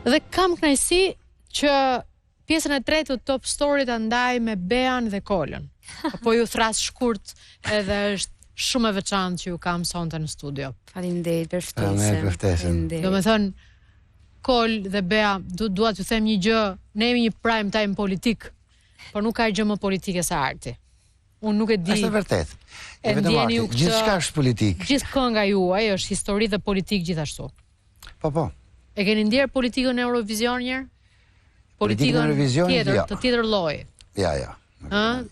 Dhe kam kënaqësi që pjesën e tretë të Top Story ta ndaj me Bean dhe Kolën. Apo ju thras shkurt edhe është shumë e veçantë që ju kam sonte në studio. Faleminderit për ftesën. Domethënë Kol dhe Bea, dua t'ju them një gjë, ne jemi një prime time politik, por nuk ka gjë më politike se arti. Unë nuk e di. Është vërtet. E ndjeni ju këtë. Gjithçka është politik. Gjithë kënga juaj është histori dhe politik gjithashtu. Po. E keni ndjer politikën në Eurovision njëherë? Politikën në Eurovision tjetër, të tjetër lloji. Ja.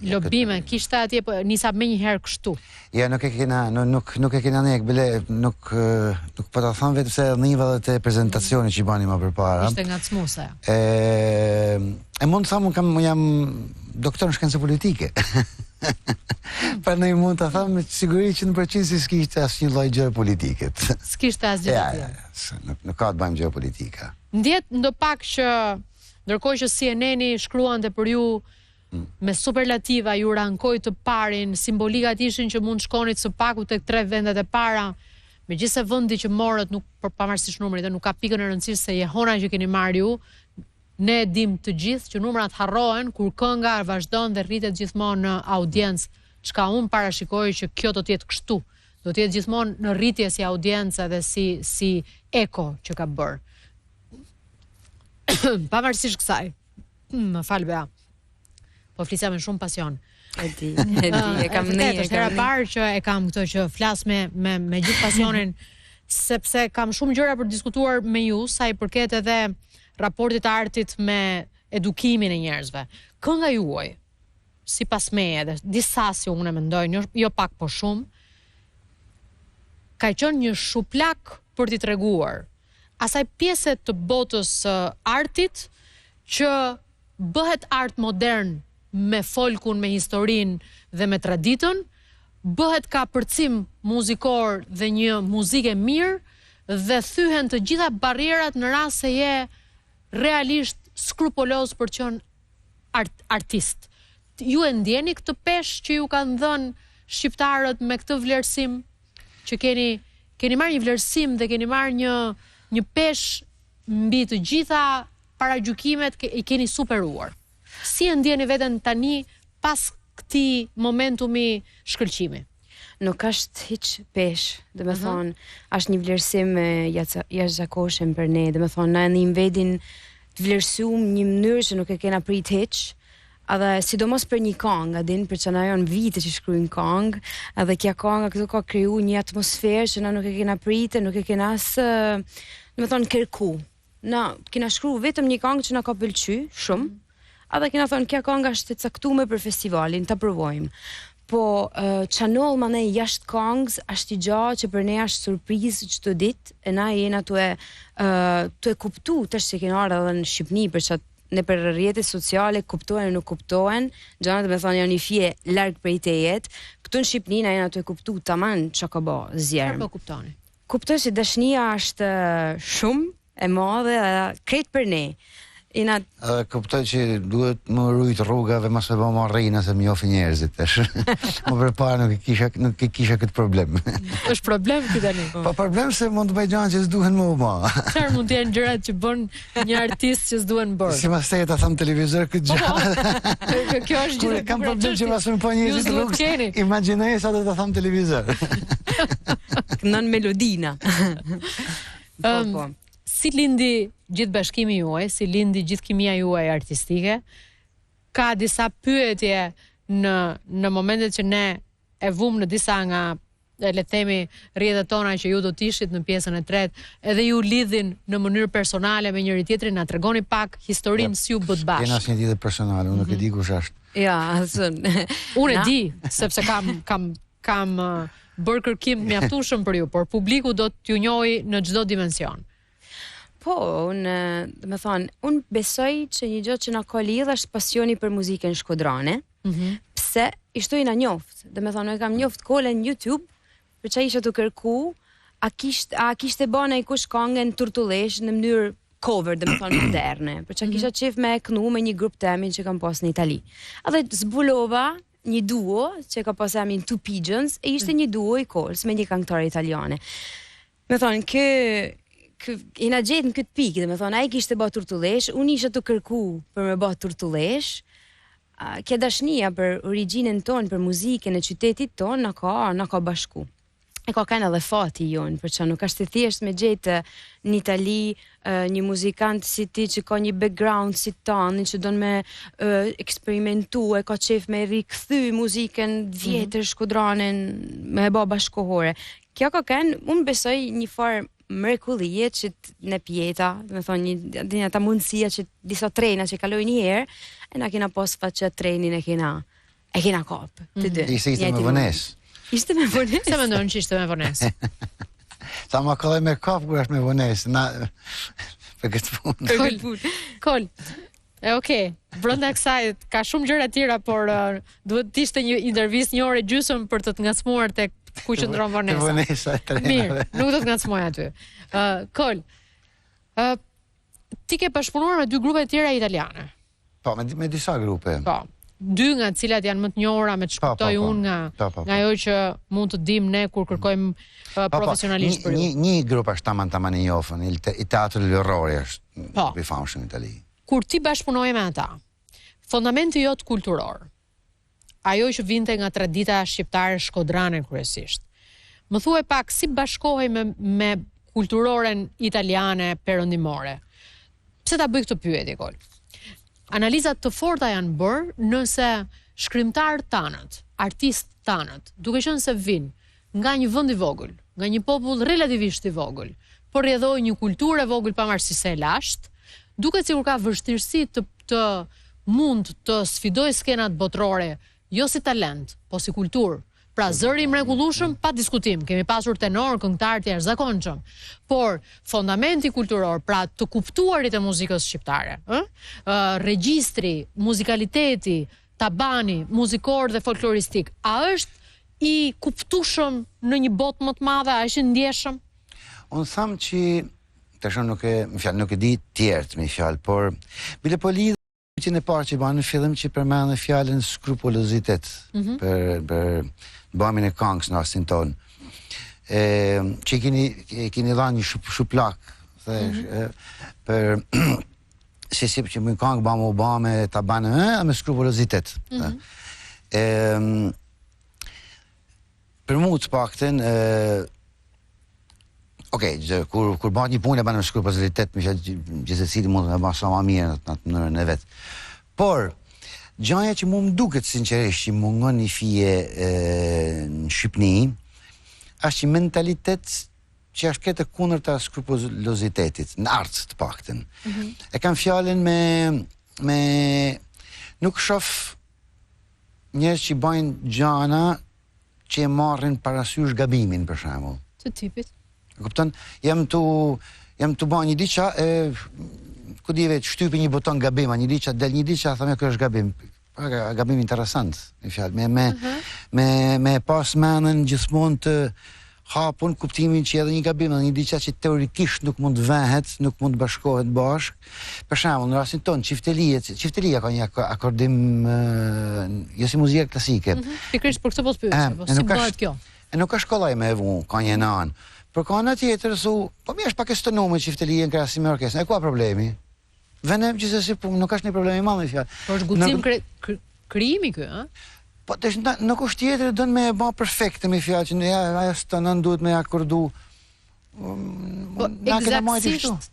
Lobime, kishte atje nisa më një herë kështu. Ja, nuk e kena ne bile, nuk po ta them vetëm se niva dhe te prezentacioni që bani më përpara. Ishte ngacmuese. E mund të them jam doktor në shkencë politike. Prandaj mund ta them me siguri 100% se s'kishte asnjë lloj gjë politike. S'kishte asgjë tjetër. Ja, nuk ka të bëjmë gjë politika. Ndjet ndopak që ndërkohë që CNN-i shkruante për ju me superlativa, ju rankoj të parin, simbolikat ishin që mund shkonit së paku tek 3 vendet e para, megjithëse vendi që morët nuk për pavarësisht numrit, nuk ka pikën e rëndësishme se jehona që keni marrë ju, ne e dim të gjithë që numrat harrohen kur kënga vazhdon dhe rritet gjithmonë në audiencë, çka unë parashikoj që kjo do të jetë kështu. Do të jetë gjithmonë në rritje si audiencë dhe si eko që ka bërë. Pavarësisht kësaj. Më fal Bea. Po flisja me shumë pasion. E di, e kam ne. Është hera parë që e kam këtë që flas me gjithë pasionin, sepse kam shumë gjëra për diskutuar me ju, sa i përket edhe raportit të artit me edukimin e njerëzve. Kënga juaj, sipas meje edhe disa si unë e mendoj, jo pak po shumë, ka qenë një shuplak për t'i treguar asaj pjese të botës artit që bëhet art modern me folkun, me historinë dhe me traditën, bëhet ka përcim muzikor dhe një muzikë e mirë dhe thyhen të gjitha barrierat në rast se je realisht skrupuloz për të qenë artist. Ju e ndjeni këtë peshë që ju kanë dhënë shqiptarët me këtë vlerësim që keni marrë një vlerësim dhe keni marrë një peshë mbi të gjitha paragjykimet i keni superuar. Si e ndjeni veten tani pas këtij momentumi shkëlqimi? Nuk është hiç peshë, dhe me thonë, është një vlerësim jashtëzakonshëm për ne, dhe me thonë, na në vedin të vlerësuam një mënyrë që nuk e kena prit hiç, edhe sidomos për një këngë, din për që na janë vite që shkruajnë këngë, edhe kja kënga këtu ka kriju një atmosferë që na nuk e kena pritë, nuk e kena dhe me thonë, kërku. Na kena shkruar vetëm një këngë që na ka pëlqyer shumë, edhe kena thonë kja kënga është e caktuar për festivalin, ta provojmë. Po çanol më ne jashtë këngës është i gjatë që për ne është surprizë çdo ditë, e na jena tu e kuptu tash që kena ardhur edhe në Shqipëri për çat në për rrjetet sociale kuptohen e nuk kuptohen, gjërat me thonë janë një fije larg prej tejet. Këtu në Shqipëri na jena tu e kuptu tamam çka ka bë zjerm. Çfarë po kuptoni? Kuptoj se dashnia është shumë e madhe, krejt për ne. Kuptoj që duhet më rujt rrugave, mas me më rrina se më jofi njerëzit. Më përpara nuk e kisha këtë problem. Është problem ky tani. Po problem se mund të bëj gjëra që s'duhen më bë. Çfarë mund të jenë gjërat që bën një artist që s'duhen bërë? Si mas ta them televizor këtë gjë. Kjo është gjë. Kam problem që mas më po njerëzit rrugë. Imagjinoj sa do ta them televizor. Nën melodina. Po. Si lindi gjithë bashkimi juaj, si lindi gjithë kimia juaj artistike, ka disa pyetje në momentet që ne e vum në disa nga, le të themi, rrjetet tona që ju do të ishit në pjesën e tretë, edhe ju lidhin në mënyrë personale me njëri tjetrin, na tregoni pak historinë si ju bët bashkë. Kena asnjë tjetër personale, unë nuk e di kush është. Ja, asën. Unë e di, sepse kam bërë kërkim mjaftueshëm për ju, por publiku do t'ju njohë në çdo dimension. Po, unë besoj që një gjë që na ka lidhur është pasioni për muzikën shkodrane. Pse i shtoj na njoft. E kam njoft Kolën në YouTube, për çfarë isha të kërku, a kishte bën ai kush këngën turtullesh në mënyrë cover, moderne. Për çfarë kisha qef me kënu me një grup temin që kam pas në Itali. Edhe zbulova një duo që ka pas emrin Two Pigeons, e ishte një duo i Kolës me një këngëtare italiane. Ky jena gjetë në këtë pikë, domethënë ai kishte bë turtullesh, unë isha të kërku për me bë turtullesh. Kjo dashnia për origjinën tonë, për muzikën e qytetit tonë na ka bashku. E ka kanë edhe fati jonë, për që nuk është të thjesht me gjetë në Itali një muzikant si ti që ka një background si tani, që donë me eksperimentu, e ka qef me rikthy muzikën vjetër shkudranin me bë bashkohore. Kjo ka kanë, unë besoj një farë mrekullie që në pjeta, do të thonë një ata mundësia që disa trena që kalojnë një herë, e na kena pas fat që trenin e kena kap të dy. Ishte me vonesë. Ishte me vonesë. Se mendon që ishte me vonesë? Sa ma kollaj me kap kur është me vonesë, na për këtë punë. Kol. Okej, brenda kësaj ka shumë gjëra tjera, por duhet të ishte një intervistë 1 orë gjysmë për të ngacmuar tek ku qëndron vonesa. Vonesa e trenave. Mirë, nuk do të ngacmoj aty. Kol. Ti ke bashkëpunuar me 2 grupe tjera italiane. Po, me disa grupe. Po. 2 nga të cilat janë më të njohura, me të shkuptoj unë nga ajo që mund të dim ne kur kërkojmë profesionalisht për ju. Një grup është taman i njohur, i Teatri Lorori është i famshëm në Itali. Kur ti bashkëpunoje me ata, fondamenti jot kulturor, ajo që vinte nga tradita shqiptare shkodrane kryesisht, më thuaj pak si bashkohej me kulturoren italiane perëndimore. Pse ta bëj këtë pyetje, Kol? Analizat të forta janë bërë nëse shkrimtarët tanët, artistë tanët, duke qenë se vinë nga një vend i vogël, nga një popull relativisht i vogël, por rrjedhoi një kulturë e vogël pavarësisht se e lashtë, duket sikur ka vështirësi të mund të sfidoj skenat botërore, jo si talent, po si kulturë. Pra zëri i mrekullueshëm pa diskutim, kemi pasur tenor, këngëtar të jashtëzakonshëm, por fondamenti kulturor, pra të kuptuarit e muzikës shqiptare, regjistri, muzikaliteti, tabani, muzikor dhe folkloristik, a është i kuptueshëm në një botë më të madhe, a është i ndjeshëm? Unë tham që tash nuk e di tjerët me fjalë, por bile po lidh që në parë që banë në fillim që përmendë fjalën skrupulozitet për bëmin e këngës në rastin tonë. Që keni dhanë një shuplak për si që më këngë bëmë ta banë me skrupulozitet. Për mu të pakten, kur bëhet një punë e banë me skrupulozitet, më që gjithë cili mund të bëjë sa më mirë në atë mënyrën e vet. Por gjaja që mu më duket sinqerisht që mungon një fije në Shqipni, është që mentalitet që është këtë kundër të skrupulozitetit, në artë të pakten. E kam fjalën me nuk shoh njerëz që bëjnë gjana që e marrin parasysh gabimin, për shembull. Të tipit. Kupton? Jam të bëj një diçka ku dive të shtypi një buton gabim, një diçka del një diçka, thamë kjo është gabim. Gabim interesant, në fjalë, me pas menën gjithmonë të hapun kuptimin që edhe një gabim, një diçka që teorikisht nuk mund të vehet, nuk mund të bashkohet bashkë. Për shembull, në rastin tonë, çiftelia ka një akordim jo si muzikë klasike. Pikërisht për këtë po të pyesja, po si bëhet kjo? E nuk ka shkollaj me evu, ka një anë. Për ka në tjetër, po mi është pak e stënume çiftelia në krahasim me orkestrën, e ku a problemi? Venem gjithsesi nuk është një problem i madh me fjalë. Po është guxim krijimi ky, ë? Po tash nuk është tjetër, don me e bë perfekte me fjalë që ajo stënon duhet me akordu. Po eksaktësisht